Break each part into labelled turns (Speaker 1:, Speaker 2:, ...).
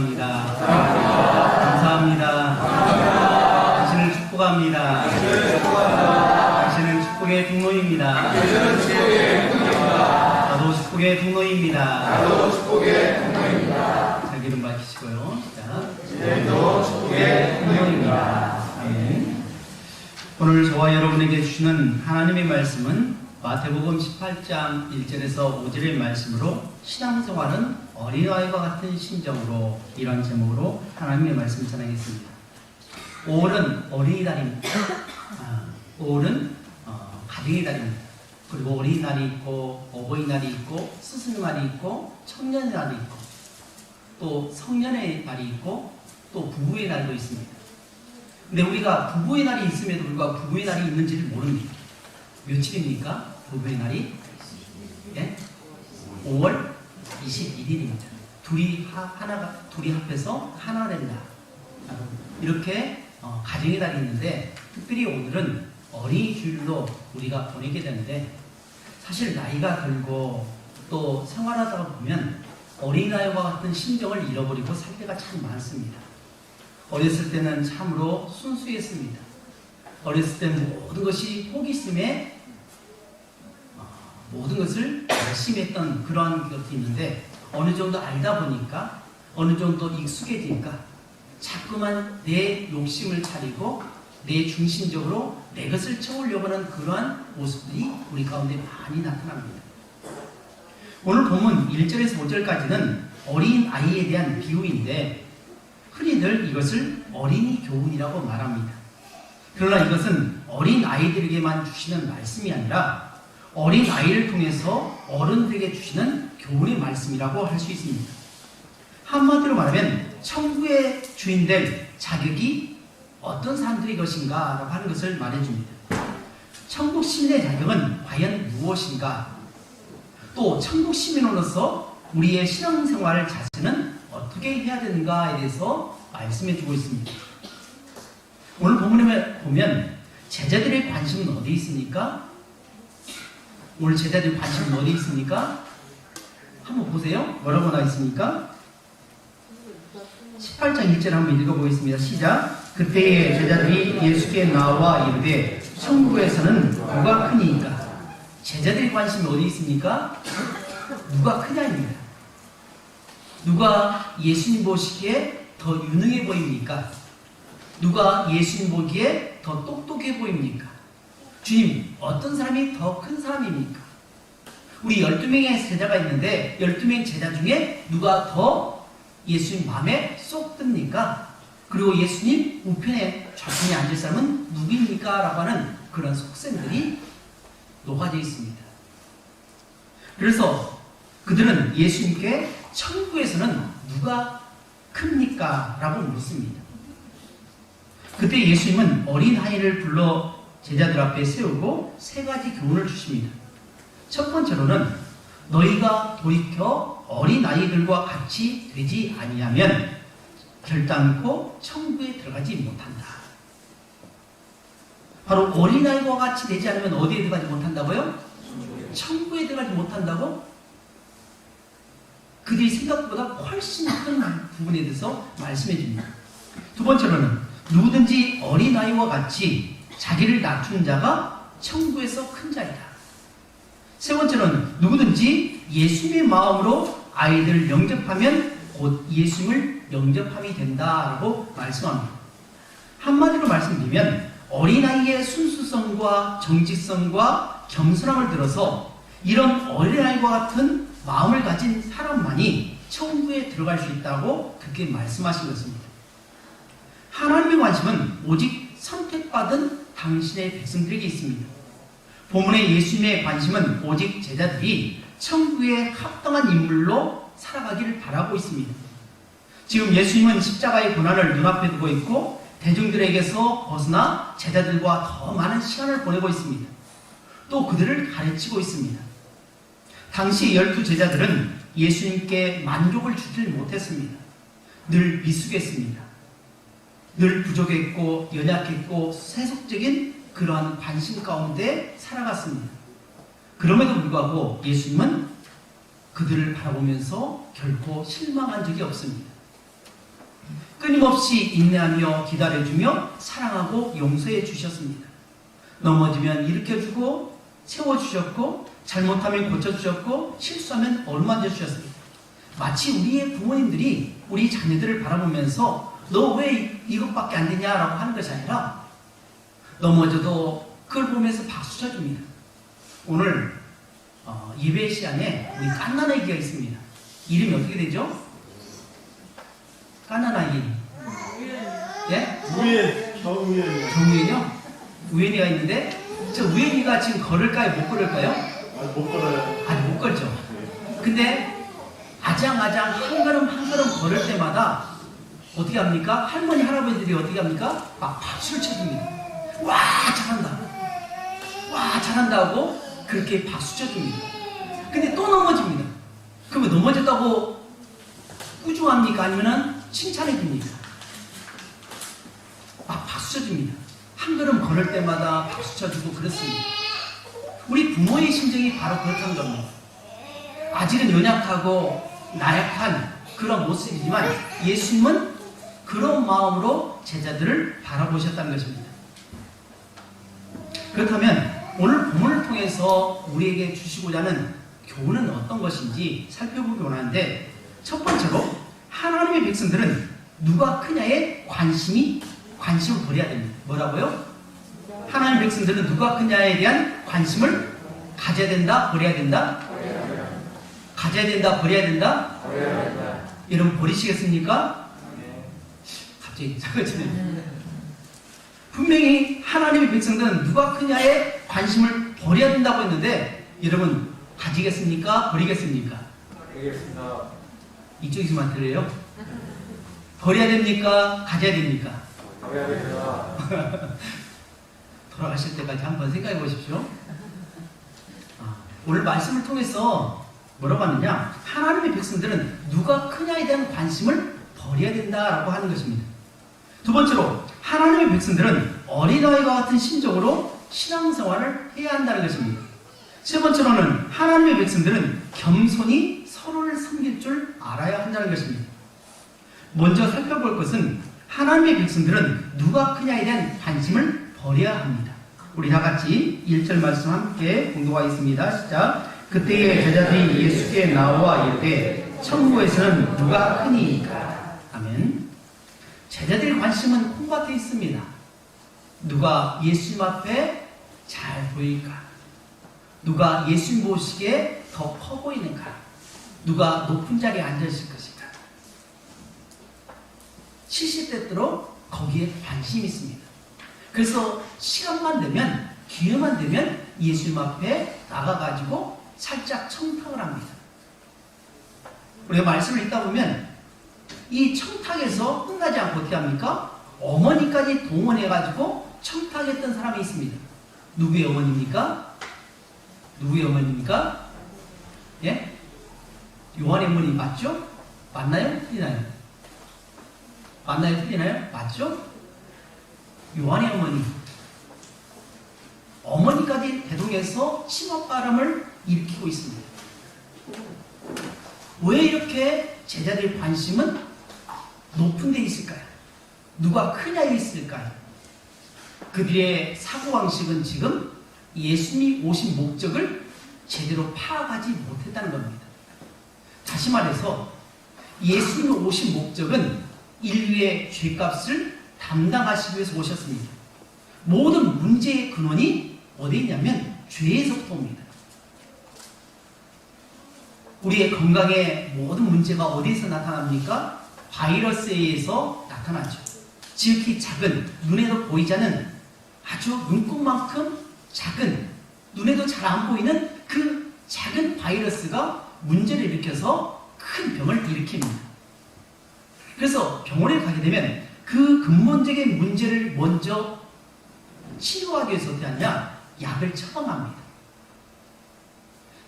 Speaker 1: 감사합니다. 감사합니다. 당신을 축복합니다. 당신은 축복의 통로입니다. 나도 축복의 통로입니다. 자, 기름 밝히시고요. 자, 축복의 통로입니다. 아멘. 오늘 저와 여러분에게 주시는 하나님의 말씀은 마태복음 18장 1절에서 5절의 말씀으로 신앙생활은 어린아이와 같은 심정으로, 이런 제목으로 하나님의 말씀을 전하겠습니다. 5월은 어린이날입니다. 5월은 가정의 달입니다. 그리고 어린이날이 있고 어버이날이 있고 스승날이 있고 청년의 날이 있고 또 성년의 날이 있고 또 부부의 날도 있습니다. 근데 우리가 부부의 날이 있음에도 불구하고 부부의 날이 있는지를 모릅니다. 며칠입니까? 부부의 날이? 예? 5월 21일입니다. 둘이 합해서 하나 된다. 이렇게 가정의 달이 있는데, 특별히 오늘은 어린이 주일로 우리가 보내게 되는데, 사실 나이가 들고 또 생활하다가 보면 어린아이와 같은 심정을 잃어버리고 살 때가 참 많습니다. 어렸을 때는 참으로 순수했습니다. 어렸을 때는 모든 것이 호기심에 모든 것을 열심히 했던 그러한 것도 있는데, 어느 정도 알다 보니까, 어느 정도 익숙해지니까 자꾸만 내 욕심을 차리고 내 중심적으로 내 것을 채우려고 하는 그러한 모습들이 우리 가운데 많이 나타납니다. 오늘 본문 1절에서 5절까지는 어린아이에 대한 비유인데, 흔히들 이것을 어린이 교훈이라고 말합니다. 그러나 이것은 어린아이들에게만 주시는 말씀이 아니라 어린아이를 통해서 어른들에게 주시는 교훈의 말씀이라고 할 수 있습니다. 한마디로 말하면 천국의 주인 될 자격이 어떤 사람들의 것인가 라고 하는 것을 말해줍니다. 천국 시민의 자격은 과연 무엇인가? 또 천국 시민으로서 우리의 신앙생활 자체는 어떻게 해야 되는가에 대해서 말씀해주고 있습니다. 오늘 본문에 보면 제자들의 관심은 어디 있습니까? 오늘 제자들의 관심은 어디 있습니까? 한번 보세요. 뭐라고 나와 있습니까? 18장 1절 한번 읽어보겠습니다. 시작. 그때에 제자들이 예수께 나와 이르되 천국에서는 누가 크니까? 제자들의 관심이 어디 있습니까? 누가 크냐입니다. 누가 예수님 보시기에 더 유능해 보입니까? 누가 예수님 보기에 더 똑똑해 보입니까? 주님, 어떤 사람이 더 큰 사람입니까? 우리 12명의 제자가 있는데 12명 제자 중에 누가 더 예수님 마음에 쏙 듭니까? 그리고 예수님 우편에 좌편에 앉을 사람은 누구입니까? 라고 하는 그런 속셈들이 녹아져 있습니다. 그래서 그들은 예수님께 천국에서는 누가 큽니까? 라고 묻습니다. 그때 예수님은 어린아이를 불러 제자들 앞에 세우고 세 가지 교훈을 주십니다. 첫 번째로는 너희가 돌이켜 어린아이들과 같이 되지 아니하면 결단코 천국에 들어가지 못한다. 바로 어린아이와 같이 되지 않으면 어디에 들어가지 못한다고요? 천국에 들어가지 못한다고? 그들이 생각보다 훨씬 큰 부분에 대해서 말씀해 줍니다. 두 번째로는 누구든지 어린아이와 같이 자기를 낮춘 자가 천국에서 큰 자이다. 세 번째로는 누구든지 예수님의 마음으로 아이들을 영접하면 곧 예수님을 영접함이 된다라고 말씀합니다. 한마디로 말씀드리면 어린아이의 순수성과 정직성과 겸손함을 들어서 이런 어린아이와 같은 마음을 가진 사람만이 천국에 들어갈 수 있다고 그렇게 말씀하신 것입니다. 하나님의 관심은 오직 선택받은 당신의 백성들에게 있습니다. 본문의 예수님의 관심은 오직 제자들이 천국에 합당한 인물로 살아가기를 바라고 있습니다. 지금 예수님은 십자가의 고난을 눈앞에 두고 있고 대중들에게서 벗어나 제자들과 더 많은 시간을 보내고 있습니다. 또 그들을 가르치고 있습니다. 당시 12 제자들은 예수님께 만족을 주지 못했습니다. 늘 미숙했습니다. 늘 부족했고 연약했고 세속적인 그러한 관심 가운데 살아갔습니다. 그럼에도 불구하고 예수님은 그들을 바라보면서 결코 실망한 적이 없습니다. 끊임없이 인내하며 기다려주며 사랑하고 용서해 주셨습니다. 넘어지면 일으켜주고 세워주셨고 잘못하면 고쳐주셨고 실수하면 어루만져 주셨습니다. 마치 우리의 부모님들이 우리 자녀들을 바라보면서 너 왜 이것밖에 안 되냐라고 하는 것이 아니라 넘어져도 그걸 보면서 박수 쳐줍니다. 오늘 예배 시간에 우리 갓난아기가 있습니다. 이름이 어떻게 되죠? 갓난아기. 예?
Speaker 2: 우엔, 정우엔.
Speaker 1: 정우엔이요? 우엔이가 있는데 저 우엔이가 지금 걸을까요? 못 걸을까요?
Speaker 2: 아직 못 걸어요.
Speaker 1: 아직 못 걸죠. 근데 아장아장 한 걸음 한 걸음 걸을 때마다 어떻게 합니까? 할머니 할아버지들이 어떻게 합니까? 막 박수를 쳐줍니다. 와 잘한다. 와 잘한다고 그렇게 박수 쳐줍니다. 근데 또 넘어집니다. 그러면 넘어졌다고 꾸중합니까? 아니면은 칭찬해 줍니까? 막 박수 쳐줍니다. 한 걸음 걸을 때마다 박수 쳐주고 그렇습니다. 우리 부모의 심정이 바로 그렇다는 겁니다. 아직은 연약하고 나약한 그런 모습이지만 예수님은 그런 마음으로 제자들을 바라보셨다는 것입니다. 그렇다면 오늘 본문을 통해서 우리에게 주시고자 하는 교훈은 어떤 것인지 살펴보기 원하는데, 첫 번째로 하나님의 백성들은 누가 크냐에 관심을 버려야 됩니다. 뭐라고요? 하나님의 백성들은 누가 크냐에 대한 관심을 가져야 된다, 버려야 된다? 가져야 된다, 버려야 된다? 여러분 버리시겠습니까? 갑자기 작아지네. 분명히 하나님의 백성들은 누가 크냐에 관심을 버려야 된다고 했는데, 여러분 가지겠습니까? 버리겠습니까?
Speaker 2: 알겠습니다.
Speaker 1: 이쪽에서만 들려요? 버려야 됩니까? 가져야 됩니까?
Speaker 2: 버려야 됩니다.
Speaker 1: 돌아가실 때까지 한번 생각해 보십시오. 오늘 말씀을 통해서 뭐라고 하느냐? 하나님의 백성들은 누가 크냐에 대한 관심을 버려야 된다라고 하는 것입니다. 두 번째로 하나님의 백성들은 어린아이와 같은 심정으로 신앙생활을 해야 한다는 것입니다. 세 번째로는 하나님의 백성들은 겸손히 서로를 섬길 줄 알아야 한다는 것입니다. 먼저 살펴볼 것은 하나님의 백성들은 누가 크냐에 대한 관심을 버려야 합니다. 우리 다 같이 1절 말씀 함께 공독하겠습니다. 시작. 그때의 제자들이 예수께 나와 이르되 천국에서는 누가 크니이까. 아멘. 제자들의 관심은 콩밭에 있습니다. 누가 예수님 앞에 잘 보일까? 누가 예수님 보시기에 더 커 보이는가? 누가 높은 자리에 앉아 있을 것인가? 70대대로 거기에 관심이 있습니다. 그래서 시간만 되면, 기회만 되면 예수님 앞에 나가가지고 살짝 청탁을 합니다. 우리가 말씀을 읽다 보면 이 청탁에서 끝나지 않고 어떻게 합니까? 어머니까지 동원해가지고 청탁했던 사람이 있습니다. 누구의 어머니입니까? 누구의 어머니입니까? 예? 요한의 어머니 맞죠? 맞나요? 틀리나요? 맞나요? 틀리나요? 맞죠? 요한의 어머니. 어머니까지 대동해서 침합바람을 일으키고 있습니다. 왜 이렇게 제자들의 관심은 높은 데 있을까요? 누가 크냐에 있을까요? 그들의 사고방식은 지금 예수님이 오신 목적을 제대로 파악하지 못했다는 겁니다. 다시 말해서 예수님이 오신 목적은 인류의 죄값을 담당하시기 위해서 오셨습니다. 모든 문제의 근원이 어디에 있냐면 죄에서부터 옵니다. 우리의 건강의 모든 문제가 어디에서 나타납니까? 바이러스에 의해서 나타나죠. 지극히 작은, 눈에도 보이지 않는 아주 눈곱만큼 작은, 눈에도 잘 안 보이는 그 작은 바이러스가 문제를 일으켜서 큰 병을 일으킵니다. 그래서 병원에 가게 되면 그 근본적인 문제를 먼저 치료하기 위해서 어떻게 하냐? 약을 처방합니다.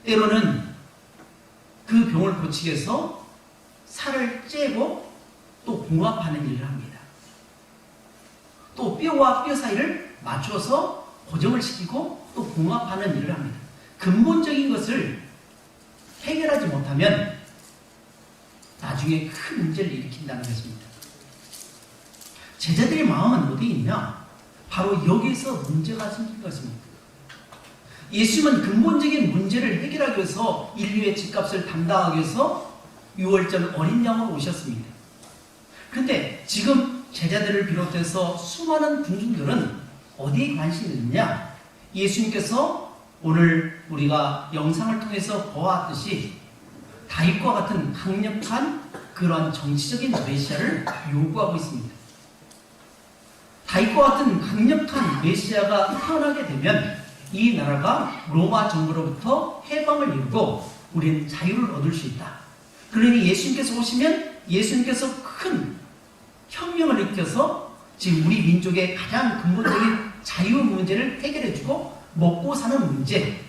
Speaker 1: 때로는 그 병을 고치기 위해서 살을 째고 또 봉합하는 일을 합니다. 또 뼈와 뼈 사이를 맞춰서 고정을 시키고 또 봉합하는 일을 합니다. 근본적인 것을 해결하지 못하면 나중에 큰 문제를 일으킨다는 것입니다. 제자들의 마음은 어디에 있냐? 바로 여기서 문제가 생긴 것입니다. 예수님은 근본적인 문제를 해결하기 위해서 인류의 집값을 담당하기 위해서 6월절 어린 양으로 오셨습니다. 그런데 지금 제자들을 비롯해서 수많은 군중들은 어디에 관심이 있느냐? 예수님께서 오늘 우리가 영상을 통해서 보았듯이 다윗과 같은 강력한 그러한 정치적인 메시아를 요구하고 있습니다. 다윗과 같은 강력한 메시아가 태어나게 되면 이 나라가 로마 정부로부터 해방을 이루고 우리는 자유를 얻을 수 있다. 그러니 예수님께서 오시면 예수님께서 큰 혁명을 일으켜서 지금 우리 민족의 가장 근본적인 자유 문제를 해결해주고 먹고 사는 문제,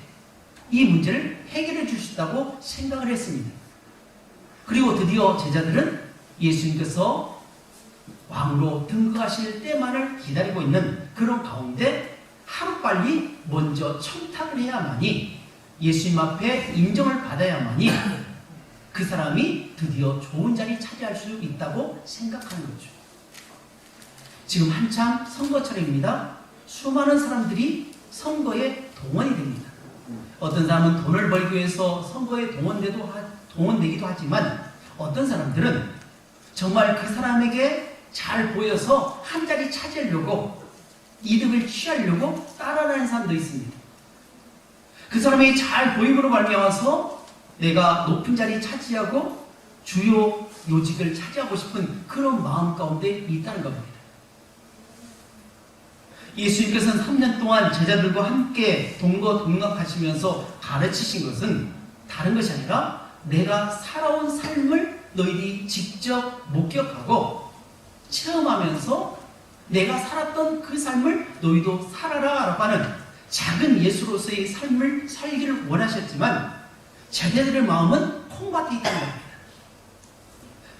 Speaker 1: 이 문제를 해결해 줄 수 있다고 생각을 했습니다. 그리고 드디어 제자들은 예수님께서 왕으로 등극하실 때만을 기다리고 있는 그런 가운데 하루빨리 먼저 청탁을 해야만이, 예수님 앞에 인정을 받아야만이 그 사람이 드디어 좋은 자리 차지할 수 있다고 생각하는 거죠. 지금 한참 선거철입니다. 수많은 사람들이 선거에 동원이 됩니다. 어떤 사람은 돈을 벌기 위해서 선거에 동원되기도 하지만 어떤 사람들은 정말 그 사람에게 잘 보여서 한 자리 차지하려고, 이득을 취하려고 따라다니는 사람도 있습니다. 그 사람이 잘 보임으로 말미암아서 내가 높은 자리 차지하고 주요 요직을 차지하고 싶은 그런 마음 가운데 있다는 겁니다. 예수님께서는 3년 동안 제자들과 함께 동거동락하시면서 가르치신 것은 다른 것이 아니라 내가 살아온 삶을 너희들이 직접 목격하고 체험하면서 내가 살았던 그 삶을 너희도 살아라 라고 하는 작은 예수로서의 삶을 살기를 원하셨지만 제자들의 마음은 콩밭에 있다는 겁니다.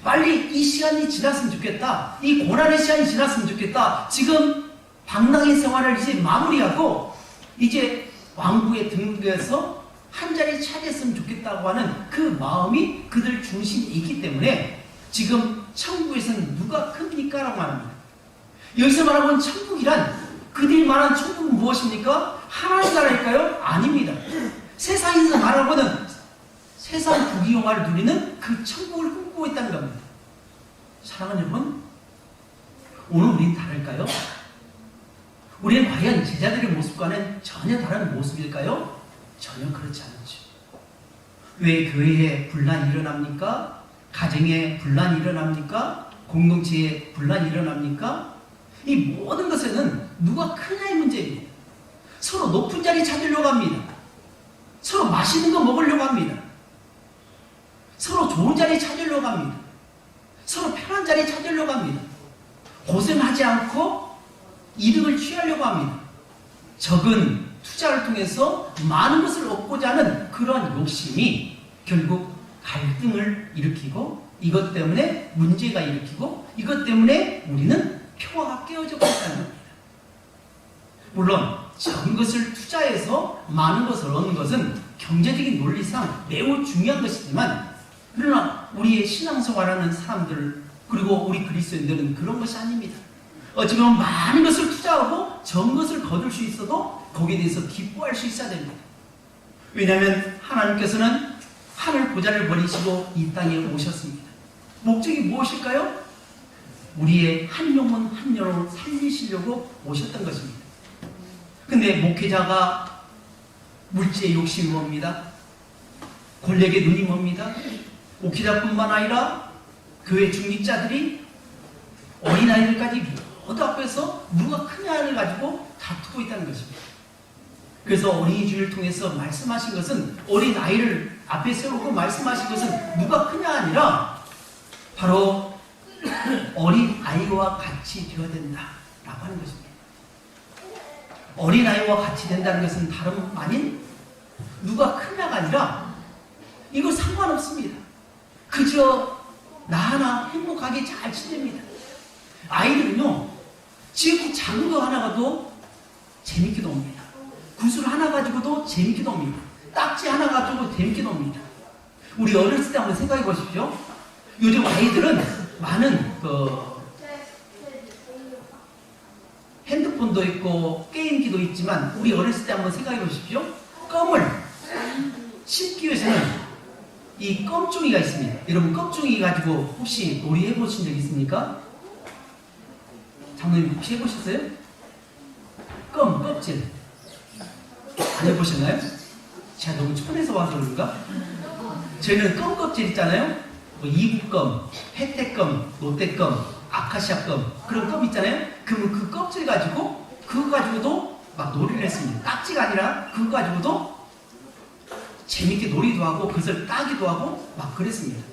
Speaker 1: 빨리 이 시간이 지났으면 좋겠다. 이 고난의 시간이 지났으면 좋겠다. 지금 방랑의 생활을 이제 마무리하고 이제 왕국에 등극해서 한 자리 차지했으면 좋겠다고 하는 그 마음이 그들 중심에 있기 때문에 지금 천국에서는 누가 큽니까? 라고 말합니다. 여기서 말하는 천국이란, 그들이 말하는 천국은 무엇입니까? 하나님 나라일까요? 아닙니다. 세상에서 말하고는 세상 부귀영화를 누리는 그 천국을 꿈꾸고 있다는 겁니다. 사랑하는 여러분, 오늘 우리는 다를까요? 우리는 과연 제자들의 모습과는 전혀 다른 모습일까요? 전혀 그렇지 않죠. 왜 교회에 분란이 일어납니까? 가정에 분란이 일어납니까? 공동체에 분란이 일어납니까? 이 모든 것에는 누가 크냐의 문제입니다. 서로 높은 자리 찾으려고 합니다. 서로 맛있는 거 먹으려고 합니다. 서로 좋은 자리 찾으려고 합니다. 서로 편한 자리 찾으려고 합니다. 고생하지 않고 이득을 취하려고 합니다. 적은 투자를 통해서 많은 것을 얻고자 하는 그러한 욕심이 결국 갈등을 일으키고, 이것 때문에 문제가 일으키고, 이것 때문에 우리는 평화가 깨어지고 있다는 겁니다. 물론 적은 것을 투자해서 많은 것을 얻는 것은 경제적인 논리상 매우 중요한 것이지만, 그러나 우리의 신앙생활하는 사람들, 그리고 우리 그리스도인들은 그런 것이 아닙니다. 어쩌면 많은 것을 투자하고 적은 것을 거둘 수 있어도 거기에 대해서 기뻐할 수 있어야 됩니다. 왜냐하면 하나님께서는 하늘 보좌를 버리시고 이 땅에 오셨습니다. 목적이 무엇일까요? 우리의 한 영혼 한 영혼을 살리시려고 오셨던 것입니다. 근데 목회자가 물질의 욕심이 뭡니다? 권력의 눈이 뭡니다? 목회자뿐만 아니라 교회 중직자들이 어린아이들까지 모두 앞에서 누가 크냐를 가지고 다투고 있다는 것입니다. 그래서 어린이주의를 통해서 말씀하신 것은, 어린아이를 앞에 세우고 말씀하신 것은 누가 크냐 아니라 바로 어린아이와 같이 되어야 된다라고 하는 것입니다. 어린아이와 같이 된다는 것은 다름 아닌 누가 크냐가 아니라 이거 상관없습니다. 그저 나 하나 행복하게 잘 지냅니다. 아이들은요, 지금 작은 거 하나 가도 재밌게 놉니다. 구슬 하나 가지고도 재밌게 놉니다. 딱지 하나 가지고 재밌게 놉니다. 우리 어렸을 때 한번 생각해 보십시오. 요즘 아이들은 많은 껌도 있고 게임기도 있지만 우리 어렸을 때 한번 생각해 보십시오. 껌을 씹기 위해서는 이 껌종이가 있습니다. 여러분 껌종이 가지고 혹시 놀이 해보신 적 있습니까? 장로님 혹시 해보셨어요? 껍질 안 해보셨나요? 제가 너무 촌에서 와서 그런가? 저희는 껌껍질 있잖아요. 뭐 이북껌, 혜택껌, 롯데껌, 아카시아껌 그런 껌 있잖아요. 그러면 그 껍질 가지고 그거 가지고도 막 놀이를 했습니다. 딱지가 아니라 그거 가지고도 재밌게 놀이도 하고 그것을 따기도 하고 막 그랬습니다.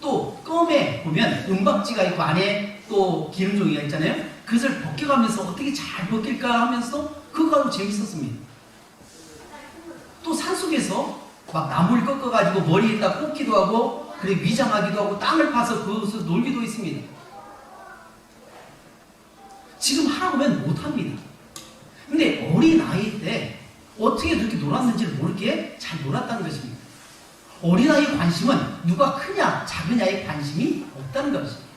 Speaker 1: 또 껌에 보면 은박지가 있고 안에 또 기름종이가 있잖아요. 그것을 벗겨가면서 어떻게 잘 벗길까 하면서 그거 가지고 재밌었습니다. 또 산속에서 막 나무를 꺾어가지고 머리에다 꽂기도 하고 그리고 위장하기도 하고 땅을 파서 그것을 놀기도 했습니다. 지금 하라고 하면 못합니다. 근데 어린 아이 때 어떻게 그렇게 놀았는지를 모르게 잘 놀았다는 것입니다. 어린아이의 관심은 누가 크냐 작으냐의 관심이 없다는 것입니다.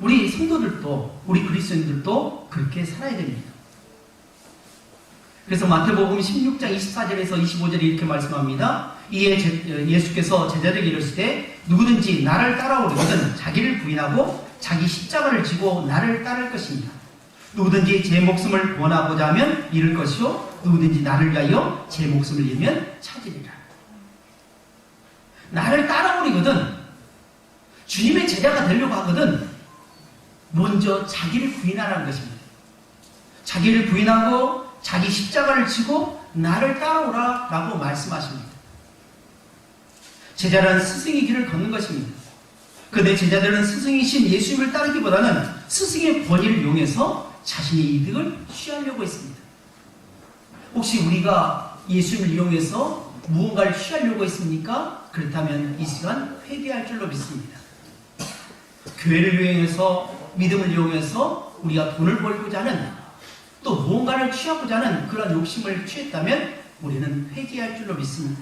Speaker 1: 우리 성도들도 우리 그리스도인들도 그렇게 살아야 됩니다. 그래서 마태복음 16장 24절에서 25절에 이렇게 말씀합니다. 이에 예수께서 제자들에게 이르시되 누구든지 나를 따라오려거든 자기를 부인하고 자기 십자가를 지고 나를 따를 것입니다. 누구든지 제 목숨을 구원하고자 하면 잃을 것이요 누구든지 나를 위하여 제 목숨을 잃으면 찾으리라. 나를 따라오려거든 주님의 제자가 되려고 하거든 먼저 자기를 부인하라는 것입니다. 자기를 부인하고 자기 십자가를 지고 나를 따라오라 라고 말씀하십니다. 제자는 스승의 길을 걷는 것입니다. 그런데 제자들은 스승이신 예수님을 따르기보다는 스승의 권위를 이용해서 자신의 이득을 취하려고 했습니다. 혹시 우리가 예수님을 이용해서 무언가를 취하려고 했습니까? 그렇다면 이 시간 회개할 줄로 믿습니다. 교회를 이용해서 믿음을 이용해서 우리가 돈을 벌고자 하는 또 무언가를 취하고자 하는 그런 욕심을 취했다면 우리는 회개할 줄로 믿습니다.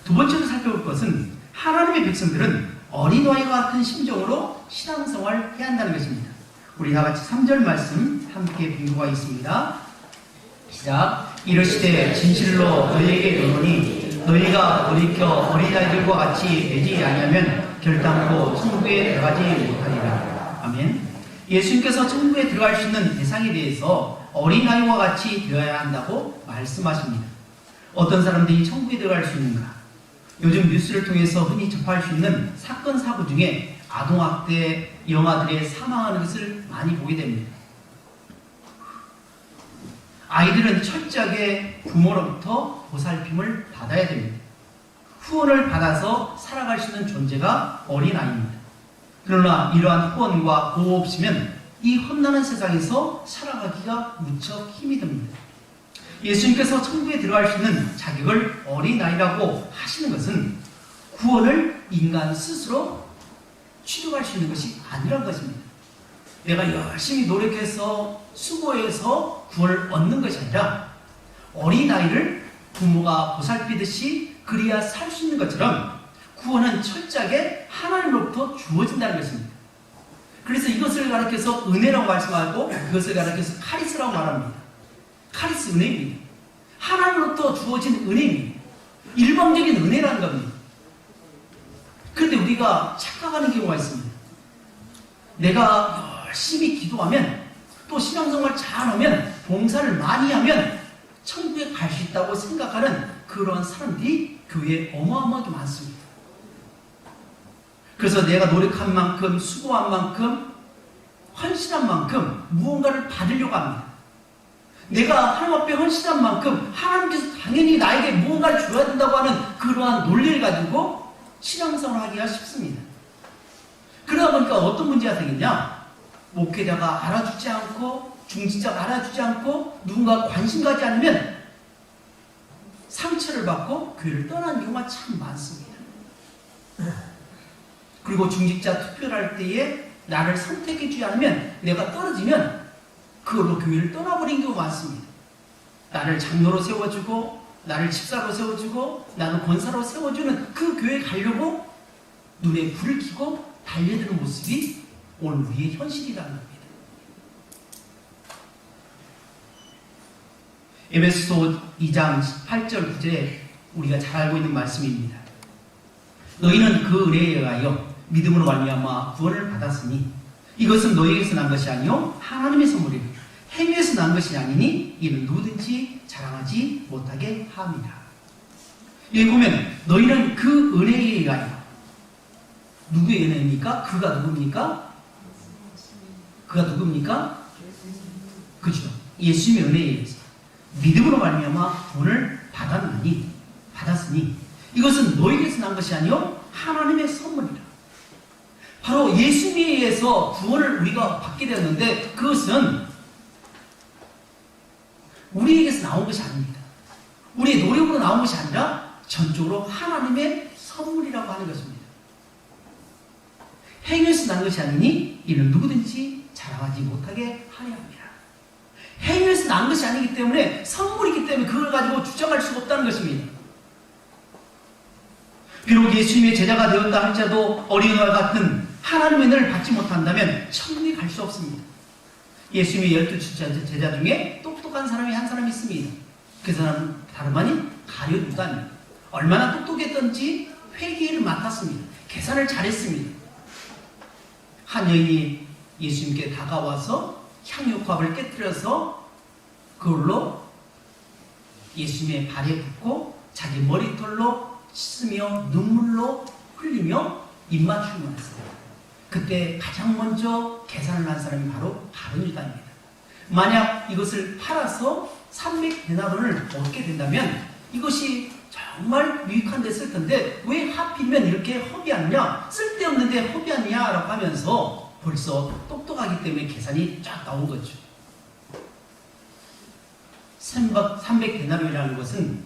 Speaker 1: 두 번째로 살펴볼 것은 하나님의 백성들은 어린아이와 같은 심정으로 신앙생활을 해야 한다는 것입니다. 우리 다같이 3절 말씀 함께 공부가 있습니다. 시작. 이르시되 진실로 너희에게 이르노니 너희가 돌이켜 어린아이들과 같이 되지 아니하면 결단코 천국에 들어가지 못하리라. 아멘. 예수님께서 천국에 들어갈 수 있는 대상에 대해서 어린아이와 같이 되어야 한다고 말씀하십니다. 어떤 사람들이 천국에 들어갈 수 있는가? 요즘 뉴스를 통해서 흔히 접할 수 있는 사건 사고 중에 아동학대 영아들의 사망하는 것을 많이 보게 됩니다. 아이들은 철저하게 부모로부터 보살핌을 받아야 됩니다. 후원을 받아서 살아갈 수 있는 존재가 어린아이입니다. 그러나 이러한 후원과 보호 없이면 이 험난한 세상에서 살아가기가 무척 힘이 듭니다. 예수님께서 천국에 들어갈 수 있는 자격을 어린아이라고 하시는 것은 구원을 인간 스스로 취득할 수 있는 것이 아니란 것입니다. 내가 열심히 노력해서 수고해서 구원을 얻는 것이 아니라 어린아이를 부모가 보살피듯이 그리야 살 수 있는 것처럼 구원은 철저하게 하나님으로부터 주어진다는 것입니다. 그래서 이것을 가르쳐서 은혜라고 말씀하고 그것을 가르쳐서 카리스라고 말합니다. 카리스 은혜입니다. 하나님으로부터 주어진 은혜입니다. 일방적인 은혜라는 겁니다. 그런데 우리가 착각하는 경우가 있습니다. 내가 열심히 기도하면 또 신앙생활 잘하면 봉사를 많이 하면 천국에 갈 수 있다고 생각하는 그런 사람들이 교회에 어마어마하게 많습니다. 그래서 내가 노력한 만큼 수고한 만큼 헌신한 만큼 무언가를 받으려고 합니다. 내가 하나님 앞에 헌신한 만큼 하나님께서 당연히 나에게 무언가를 줘야 된다고 하는 그러한 논리를 가지고 신앙생활을 하기가 쉽습니다. 그러다 보니까 어떤 문제가 생겼냐? 목회자가 알아주지 않고 중직자가 알아주지 않고 누군가 관심 가지 않으면 상처를 받고 교회를 떠나는 경우가 참 많습니다. 그리고 중직자 투표를 할 때에 나를 선택해 주지 않으면 내가 떨어지면 그걸로 교회를 떠나버린 경우가 많습니다. 나를 장로로 세워주고 나를 집사로 세워주고 나를 권사로 세워주는 그 교회에 가려고 눈에 불을 켜고 달려드는 모습이 오늘 우리의 현실이라는 겁니다. 에베소서 2장 8절 9절에 우리가 잘 알고 있는 말씀입니다. 너희는 그 은혜에 의하여 믿음으로 말미암아 구원을 받았으니 이것은 너희에게서 난 것이 아니요 하나님의 선물이라. 행위에서 난 것이 아니니 이는 누구든지 자랑하지 못하게 함이라. 여기 보면 너희는 그 은혜에 의하여, 누구의 은혜입니까? 그가 누굽니까? 그가 누굽니까? 그죠? 예수님의 은혜에 의해서 믿음으로 말미암아 구원을 받았으니 이것은 너희에게서 난 것이 아니요 하나님의 선물이라. 바로 예수님에 의해서 구원을 우리가 받게 되었는데 그것은 우리에게서 나온 것이 아닙니다. 우리의 노력으로 나온 것이 아니라 전적으로 하나님의 선물이라고 하는 것입니다. 행위에서 난 것이 아니니 이는 누구든지 자랑하지 못하게 하려 합니다. 행위에서 난 것이 아니기 때문에 선물이기 때문에 그걸 가지고 주장할 수가 없다는 것입니다. 비록 예수님의 제자가 되었다 할지라도 어린이와 같은 하나님의 은혜를 받지 못한다면 천국에 갈 수 없습니다. 예수님의 12 제자 중에 똑똑한 사람이 한 사람이 있습니다. 그 사람은 다름 아닌 가룟유다입니다. 얼마나 똑똑했던지 회계를 맡았습니다. 계산을 잘했습니다. 한 여인이 예수님께 다가와서 향유컵을 깨뜨려서 그걸로 예수님의 발에 붓고 자기 머리털로 씻으며 눈물로 흘리며 입맞춤을 했습니다. 그때 가장 먼저 계산을 한 사람이 바로 가룟유다입니다. 만약 이것을 팔아서 300데나론을 얻게 된다면 이것이 정말 유익한 데 쓸 텐데 왜 하필이면 이렇게 허비하느냐, 쓸데없는데 허비하느냐 라고 하면서 벌써 똑똑하기 때문에 계산이 쫙 나온 거죠. 300데나론이라는 것은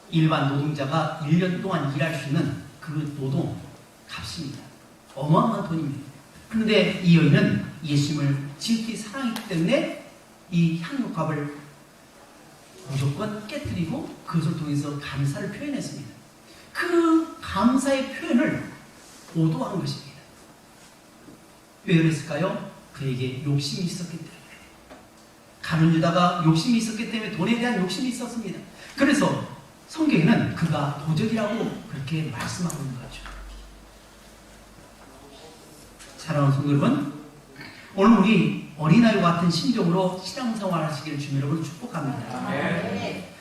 Speaker 1: 일반 노동자가 1년 동안 일할 수 있는 그 노동 값입니다. 어마어마한 돈입니다. 그런데 이 여인은 예수님을 지극히 사랑했기 때문에 이 향유값을 무조건 깨뜨리고 그것을 통해서 감사를 표현했습니다. 그 감사의 표현을 오도한 것입니다. 왜 그랬을까요? 그에게 욕심이 있었기 때문에. 가룟유다가 욕심이 있었기 때문에 돈에 대한 욕심이 있었습니다. 그래서 성경에는 그가 도적이라고 그렇게 말씀하고 있는 거죠. 사랑하는 성도 여러분, 오늘 우리 어린아이와 같은 심정으로 신앙생활 하시기를 주님 여러분 축복합니다.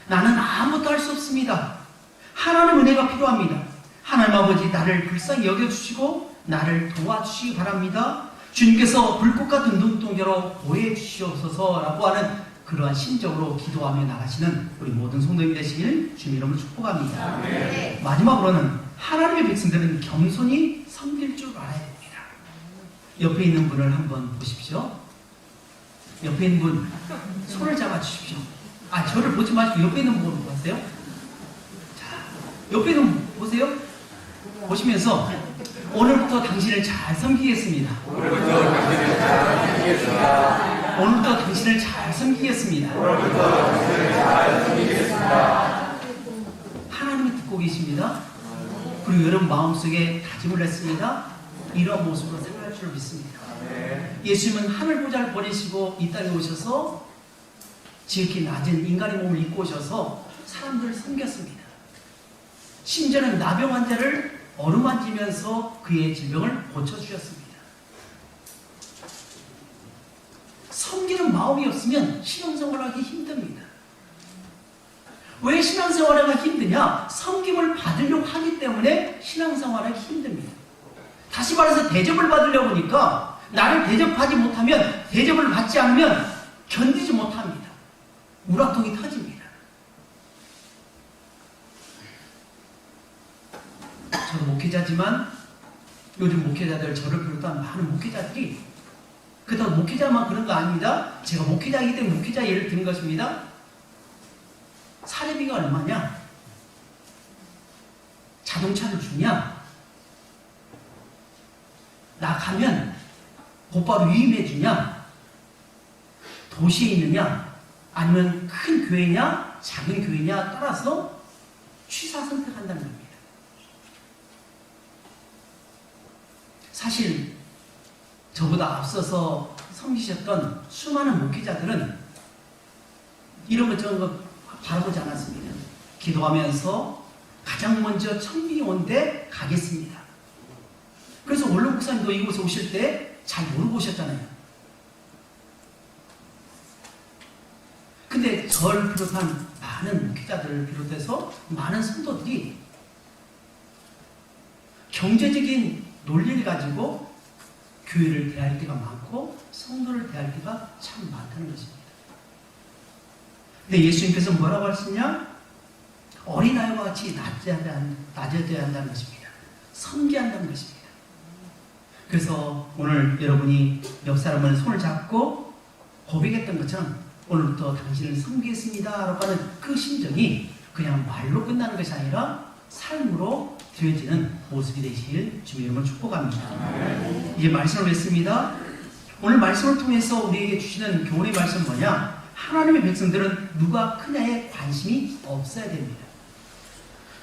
Speaker 1: 나는 아무것도 할 수 없습니다. 하나님 은혜가 필요합니다. 하나님 아버지 나를 불쌍히 여겨주시고 나를 도와주시기 바랍니다. 주님께서 불꽃 같은 눈동자로 보호해 주시옵소서라고 하는 그러한 심정으로 기도하며 나가시는 우리 모든 성도님 되시길 주님 이름으로 축복합니다. 마지막으로는 하나님의 백성들은 겸손히 섬길 줄 알아야 됩니다. 옆에 있는 분을 한번 보십시오. 옆에 있는 분 손을 잡아 주십시오. 저를 보지 마시고 옆에 있는 분 보세요. 자, 옆에 있는 분 보세요. 보시면서 오늘부터 당신을 잘 섬기겠습니다. 오늘부터 당신을 잘 섬기겠습니다. 하나님이 듣고 계십니다. 그리고 여러분 마음속에 다짐을 했습니다. 이런 모습으로 생활할 줄 믿습니다. 예수님은 하늘 보좌를 버리시고 이 땅에 오셔서 지극히 낮은 인간의 몸을 입고 오셔서 사람들을 섬겼습니다. 심지어는 나병 환자를 어루만지면서 그의 질병을 고쳐주셨습니다. 섬기는 마음이 없으면 신앙생활하기 힘듭니다. 왜 신앙생활하기 힘드냐? 섬김을 받으려고 하기 때문에 신앙생활하기 힘듭니다. 다시 말해서 대접을 받으려고 하니까 나를 대접하지 못하면, 대접을 받지 않으면 견디지 못합니다. 우라통이 터집니다. 저도 목회자지만 요즘 목회자들, 저를 비롯한 많은 목회자들이, 그렇다고 목회자만 그런 거 아닙니다. 제가 목회자이기 때문에 목회자 예를 든 것입니다. 사례비가 얼마냐? 자동차를 주냐? 나 가면 곧바로 유임해 주냐? 도시에 있느냐? 아니면 큰 교회냐? 작은 교회냐? 따라서 취사 선택한다는 겁니다. 사실 저보다 앞서서 섬기셨던 수많은 목회자들은 이런 것 저런 것 바라보지 않았습니다. 기도하면서 가장 먼저 청비원대 가겠습니다. 그래서 원로 목사님도 이곳에 오실 때 잘 모르고 오셨잖아요. 근데 저를 비롯한 많은 목회자들을 비롯해서 많은 성도들이 경제적인 논리를 가지고 교회를 대할 때가 많고 성도를 대할 때가 참 많다는 것입니다. 근데 예수님께서 뭐라고 하시냐? 어린아이와 같이 낮아져야 한다는 것입니다. 섬겨야 한다는 것입니다. 그래서 오늘 여러분이 옆 사람을 손을 잡고 고백했던 것처럼 오늘부터 당신을 섬기겠습니다 라고 하는 그 심정이 그냥 말로 끝나는 것이 아니라 삶으로 되어지는 모습이 되시길 주의 이름으로 축복합니다. 이제 말씀을 뵙습니다. 오늘 말씀을 통해서 우리에게 주시는 교훈의 말씀은 뭐냐? 하나님의 백성들은 누가 크냐에 관심이 없어야 됩니다.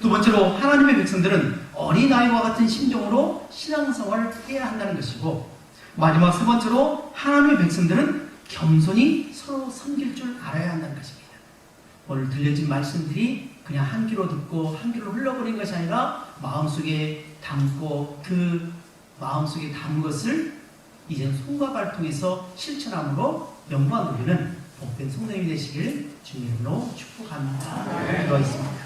Speaker 1: 두 번째로 하나님의 백성들은 어린아이와 같은 심정으로 신앙생활을 해야 한다는 것이고, 마지막 세 번째로 하나님의 백성들은 겸손히 서로 섬길 줄 알아야 한다는 것입니다. 오늘 들려진 말씀들이 그냥 한 귀로 듣고 한 귀로 흘러버린 것이 아니라 마음속에 담고 그 마음속에 담은 것을 이제 손과 발을 통해서 실천함으로 영광 누리는 복된 성도님이 되시길 주님으로 축복합니다. 기도하겠습니다.